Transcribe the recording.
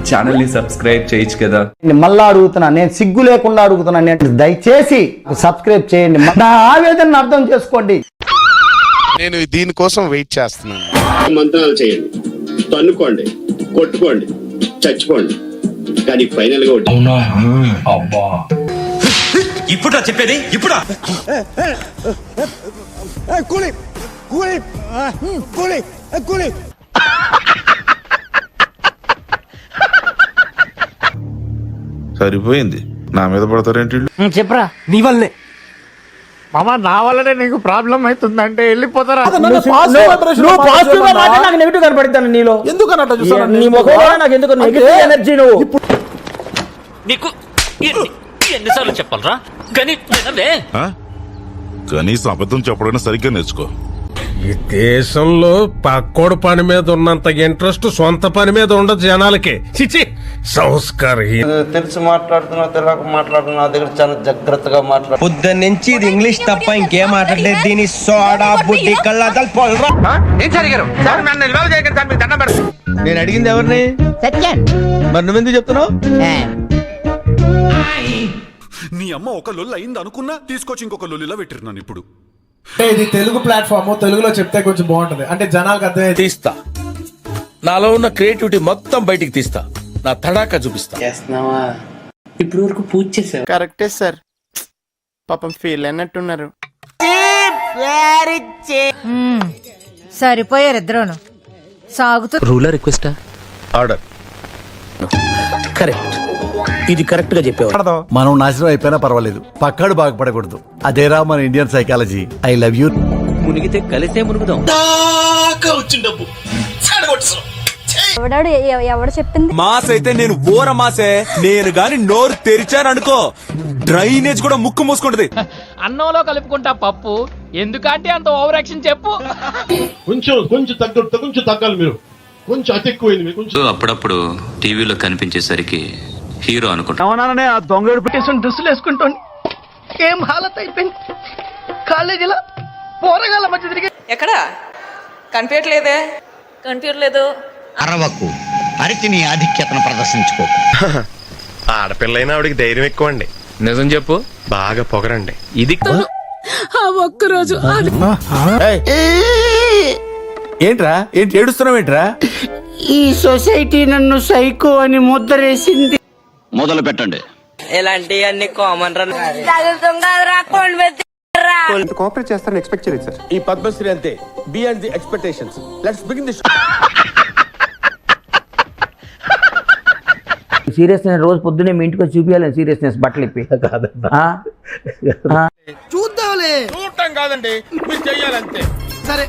Channel ని subscribe చేయొచ్చు కదా. మళ్ళా అడుగుతున్నా, నేను సిగ్గు లేకుండా అడుగుతున్నా, దయచేసి సబ్స్క్రైబ్ చేయండి. నా ఆవేదన అర్థం చేసుకోండి. నేను దీనికోసం వెయిట్ చేస్తున్నాను. మంత్రాలు చేయండి, తన్నుకోండి, కొట్టుకోండి, చచ్చిపోండి, కానీ ఫైనల్ గా అబ్బా ఇప్పుడు చెప్పేది ఇప్పుడు సరిపోయింది. నా మీద పడతారేంటి? చెప్పరా, నీ వల్లనే మామ, నా వల్లనే నీకు ప్రాబ్లం అవుతుందంటే వెళ్ళిపోతారా? నాకు నెగిటివ్ కనపడతాను నీలో. ఎందుకు అన్నట్టు చూస్తాను నీ ముఖంలో నాకు ఎందుకు నెగిటివ్ ఎనర్జీ? నువ్వు నీకు ఎన్నిసార్లు చెప్పాలరా? కనీసం అబద్ధం చెప్పడం సరిగ్గా నేర్చుకో. ఈ దేశంలో పక్కోడు పని మీద ఉన్నంత ఇంట్రెస్ట్ సొంత పని మీద ఉండదు జనాలకి. చిచి సంస్కారం. తెలిసి మాట్లాడుతున్నా, తెలియక మాట్లాడుతున్నా, దగ్గర చాలా జాగ్రత్తగా మాట్లాడు. పొద్దున్న నుంచి ఇది ఇంగ్లీష్ తప్ప ఇంకేం మాట్లాడలేదు. దీని సోడా బుడ్డి కళ్ళాదలు పోలరా. నేను అడిగింది ఎవరిని? మరి నువ్వెందుకు చెప్తున్నావు? నీ అమ్మ ఒక లొల్లు అయింది అనుకున్నా తీసుకొచ్చి ఇంకొక లొల్లిలో పెట్టిరున్నాను. ఇప్పుడు ఇది తెలుగు ప్లాట్ఫామ్, తెలుగులో చెప్తే కొంచెం బాగుంటది, అంటే జనాలకు అర్థమే. తీస్తా, నాలో ఉన్న క్రియేటివిటీ మొత్తం బయటికి తీస్తా, నా తడాకా చూపిస్తా. ఇప్పుడు వరకు పూజ చేశారు. కరెక్టే సార్, పాపం ఫీల్ అన్నట్టున్నారు. సరిపోయారు ఇద్దరును. సాగుతూ రూలర్ రిక్వెస్టా? Order correct. ఇది కరెక్ట్ గా చెప్పేవాడు. మనం నాశనం అయిపోయినా పర్వాలేదు, పక్కాడు బాగుపడకూడదు. అదేరా మన Indian psychology. I love you. మునిగితే కలిసే మునుగుదాం. ఎవడు చెప్పింది? మాస్ అయితే నేను ఓర మాసే. నేను గాని నోరు తెరిచాననుకో డ్రైనేజ్ కూడా ముక్కు మూసుకుంటది. అన్నంలో కలుపుకుంటా పప్పు ఎందుకంటే అంత ఓవర్ యాక్షన్ చెప్పు. కొంచెం తగ్గాలి మీరు, కొంచెం అతి ఎక్కువైంది కొంచెం. అప్పుడప్పుడు టీవీలో కనిపించేసరికి హీరో అనుకుంటా. అవునానే ఆ దొంగడు పెట్టేసిన డ్రెస్సులు వేసుకుంటాను. ఏం హాలత్ అయిపోయింది. కాలేజీలో పోరగాళ్ళ మధ్య తిరిగి ఎక్కడ కనిపించట్లేదే? కనిపించట్లేదు. అరవకు, అరికి నీ ఆధిక్యతను ప్రదర్శించుకో. ఆడపిల్లైనా ఆవిడికి ధైర్యం ఎక్కువ అండి. నిజం చెప్పు. బాగా పొగరండి. ఇది ఒక్కరోజు ఏంట్రా, ఏంటి ఏడుస్తున్నావు? ఏంట్రా, ఈ సొసైటీ నన్ను సైకో అని ముద్రేసింది. మొదలు పెట్టండి. ఎలాంటి అన్ని కామన్ కోఆపరేట్ చేస్తారని ఎక్స్పెక్ట్ చేయలేదు సార్. ఈ పద్మశ్రీ అంతే, beyond the expectations. Let's begin this. Seriousness రోజు పొద్దునే మీ ఇంటికి చూపించాలి. సీరియస్నెస్ బట్టలు ఇప్పి చూద్దాంలే. చూడటం కాదండి, మీరు చెయ్యాలంతే. సరే.